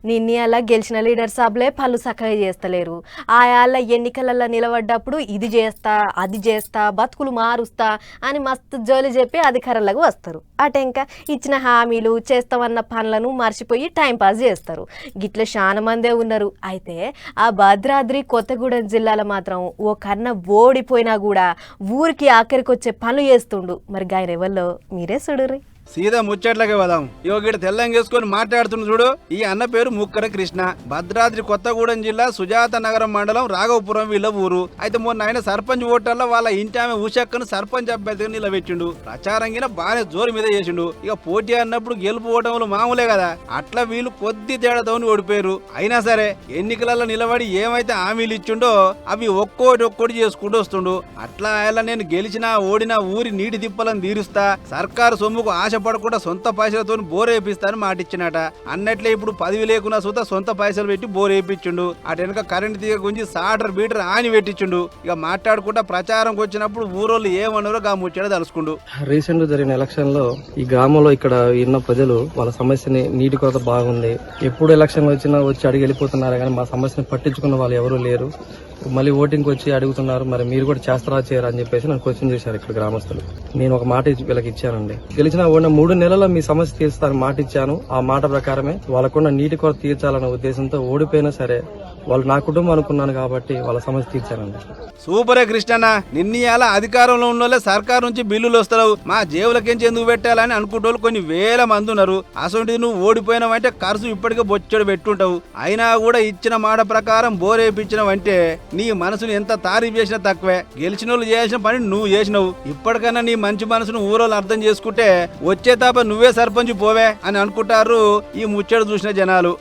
నిన్న గెలిచిన లీడర్ సాబ్లే పళ్ళు సక్కగా చేస్తలేరు. ఆయాళ్ళ ఎన్నికలలో నిలబడ్డప్పుడు ఇది చేస్తా అది చేస్తా బతుకులు మారుస్తా అని మస్తు జోలి చెప్పి అధికారంలోకి వస్తారు. అటెంక ఇచ్చిన హామీలు చేస్తామన్న పనులను మర్చిపోయి టైంపాస్ చేస్తారు. గిట్ల చాలా మందే ఉన్నారు. అయితే ఆ భద్రాద్రి కొత్తగూడెం జిల్లాలో మాత్రం ఓ కన్న ఓడిపోయినా కూడా ఊరికి ఆఖరికి వచ్చే పనులు చేస్తుండు. మరి గాయన ఎవరిలో మీరే చూడుర్రి. సీదా ముచ్చట్లకే వదాం. యోగిడ తెల్లంగేసుకొని మాట్లాడుతున్న చూడు. ఈ అన్న పేరు ముక్కర కృష్ణ. భద్రాద్రి కొత్తగూడెం జిల్లా సుజాత నగరం మండలం రాఘవపురం వీళ్ళ ఊరు. అయితే మొన్న ఆయన సర్పంచ్ ఓటర్లో వాళ్ళ ఇంటి ఆమె ఉషక్కను సర్పంచ్ అభ్యర్థిగా నిలబెట్టిండు. ప్రచారంగా బాగానే జోరు మీద చేసిండు. ఇక పోటీ అన్నప్పుడు గెలుపు ఓటములు మామూలే కదా. అట్లా వీళ్ళు కొద్ది తేడాతో ఓడిపోయారు. అయినా సరే ఎన్నికలలో నిలబడి ఏమైతే హామీలు ఇచ్చిండో అవి ఒక్కోటి చేసుకుంటూ వస్తుండు. అట్లా ఆయన నేను గెలిచినా ఓడినా ఊరి నీటి తిప్పలను తీరుస్తా, సర్కారు సొమ్ముకు ఆశ పడకుండా సొంత పైసలతో బోర్ వేపిస్తాను మాటిచ్చినట. అన్నట్లే ఇప్పుడు పదవి లేకున్నా సుతా సొంత పైసలు పెట్టి బోర్ వేయించుండు. అటు వెనక కరెంట్ తీగ గుంజి సాటర్ బీటర్ ఆని పెట్టించుండు. ఇక మాట్లాడుకుంటా ప్రచారంకి వచ్చినప్పుడు ఊరోళ్ళు ఏమన్నారో గా ముచ్చట తలుసుకుండు. రీసెంట్ గా జరిగిన ఎలక్షన్ లో ఈ గ్రామంలో ఇక్కడ ఉన్న ప్రజలు వాళ్ళ సమస్యని నీటి కొరత బాగుంది, ఎప్పుడు ఎలక్షన్ వచ్చినా వచ్చి అడిగి వెళ్ళిపోతున్నారు కానీ మా సమస్యని పట్టించుకున్న వాళ్ళు ఎవరూ లేరు. మళ్ళీ ఓటింగ్ వచ్చి అడుగుతున్నారు, మరి మీరు కూడా చేస్తారా చేయరా అని చెప్పేసి నన్ను క్వశ్చన్ చేశారు ఇక్కడ గ్రామస్తులు. నేను ఒక మాట వీళ్ళకి ఇచ్చానండి. గెలిచిన 3 నెలల్లో మీ సమస్య తీరుస్తానని మాట ఇచ్చాను. ఆ మాట ప్రకారమే వాళ్ళకున్న నీటి కొరత తీర్చాలన్న ఉద్దేశంతో ఓడిపోయినా సరే వాళ్ళు నా కుటుంబం అనుకున్నాను కాబట్టి వాళ్ళ సమస్య తీర్చానండి. సూపరే కృష్ణన్న. నిన్నయాల అధికారంలో ఉన్నోళ్ళే సర్కారు నుంచి బిల్లులు వస్తావు, మా జేబులకేంచి ఎందుకు పెట్టాలని అనుకుంటోళ్ళు కొన్ని వేల మంది ఉన్నారు. అసలు నువ్వు ఓడిపోయినావంటే ఖర్చు ఇప్పటికే బొచ్చడు పెట్టుంటావు. అయినా కూడా ఇచ్చిన మాట ప్రకారం బోరేపించినవంటే నీ మనసును ఎంత తారీఫ్ చేసినా తక్కువే. గెలిచిన వాళ్ళు చేసిన పని నువ్వు చేసినావు. ఇప్పటికన్నా నీ మంచి మనసును ఊరోళ్ళు అర్థం చేసుకుంటే వచ్చే తాప నువ్వే సర్పంచ్ పోవే అని అనుకుంటారు ఈ ముచ్చట చూసిన జనాలు.